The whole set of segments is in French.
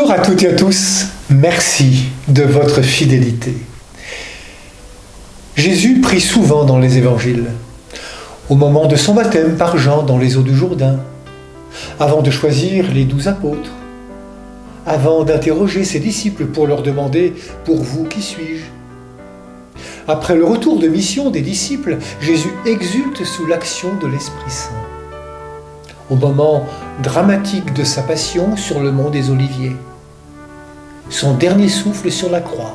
Bonjour à toutes et à tous, merci de votre fidélité. Jésus prie souvent dans les évangiles, au moment de son baptême par Jean dans les eaux du Jourdain, avant de choisir les 12 apôtres, avant d'interroger ses disciples pour leur demander « Pour vous, qui suis-je » Après le retour de mission des disciples, Jésus exulte sous l'action de l'Esprit Saint. Au moment dramatique de sa passion sur le mont des Oliviers, son dernier souffle sur la croix.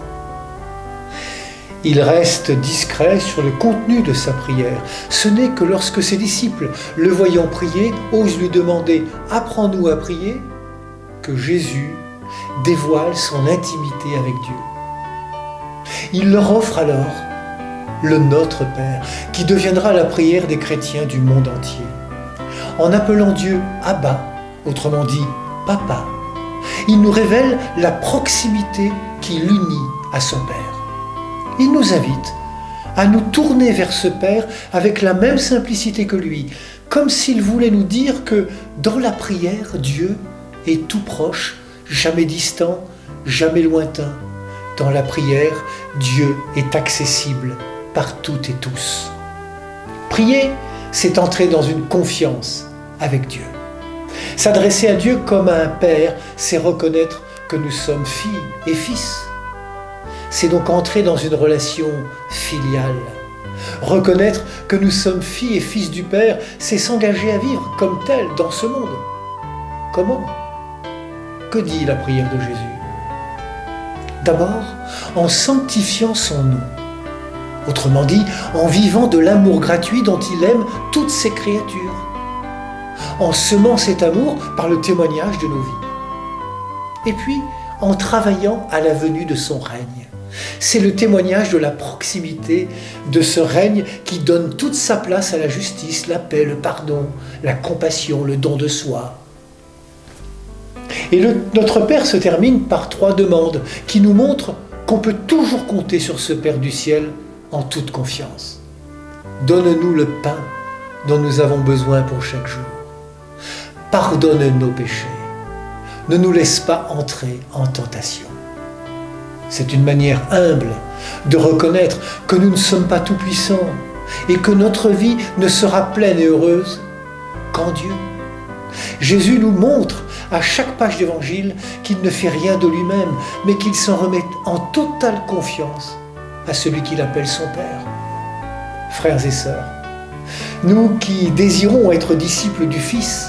Il reste discret sur le contenu de sa prière. Ce n'est que lorsque ses disciples, le voyant prier, osent lui demander « Apprends-nous à prier » que Jésus dévoile son intimité avec Dieu. Il leur offre alors le Notre Père, qui deviendra la prière des chrétiens du monde entier. En appelant Dieu Abba, autrement dit Papa, il nous révèle la proximité qui l'unit à son Père. Il nous invite à nous tourner vers ce Père avec la même simplicité que lui, comme s'il voulait nous dire que dans la prière, Dieu est tout proche, jamais distant, jamais lointain. Dans la prière, Dieu est accessible par toutes et tous. Prier, c'est entrer dans une confiance avec Dieu. S'adresser à Dieu comme à un père, c'est reconnaître que nous sommes filles et fils. C'est donc entrer dans une relation filiale. Reconnaître que nous sommes filles et fils du Père, c'est s'engager à vivre comme tel dans ce monde. Comment ? Que dit la prière de Jésus ? D'abord, en sanctifiant son nom. Autrement dit, en vivant de l'amour gratuit dont il aime toutes ses créatures. En semant cet amour par le témoignage de nos vies. Et puis, en travaillant à la venue de son règne. C'est le témoignage de la proximité de ce règne qui donne toute sa place à la justice, la paix, le pardon, la compassion, le don de soi. Et notre Père se termine par 3 demandes qui nous montrent qu'on peut toujours compter sur ce Père du ciel en toute confiance. Donne-nous le pain dont nous avons besoin pour chaque jour. Pardonne nos péchés. Ne nous laisse pas entrer en tentation. C'est une manière humble de reconnaître que nous ne sommes pas tout-puissants et que notre vie ne sera pleine et heureuse qu'en Dieu. Jésus nous montre à chaque page d'évangile qu'il ne fait rien de lui-même, mais qu'il s'en remet en totale confiance à celui qu'il appelle son Père. Frères et sœurs, nous qui désirons être disciples du Fils,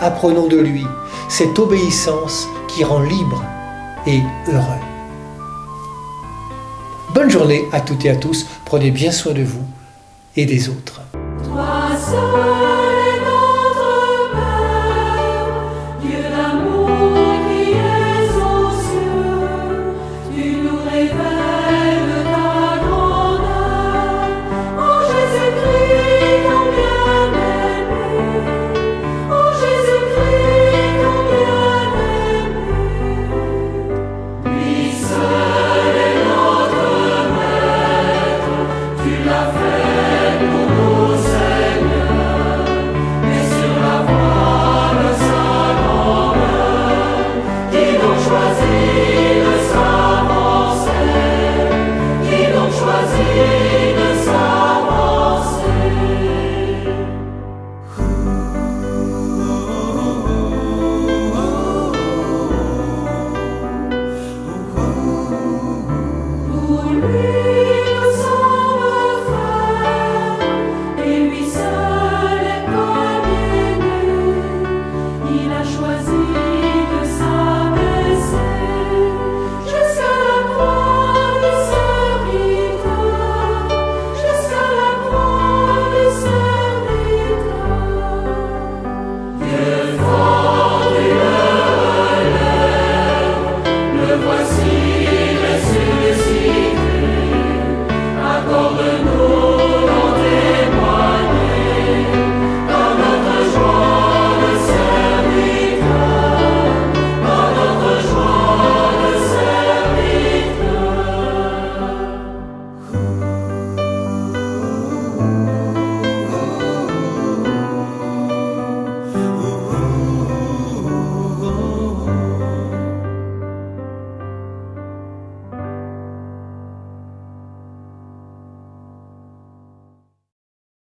apprenons de lui cette obéissance qui rend libre et heureux. Bonne journée à toutes et à tous, prenez bien soin de vous et des autres. Toi seul.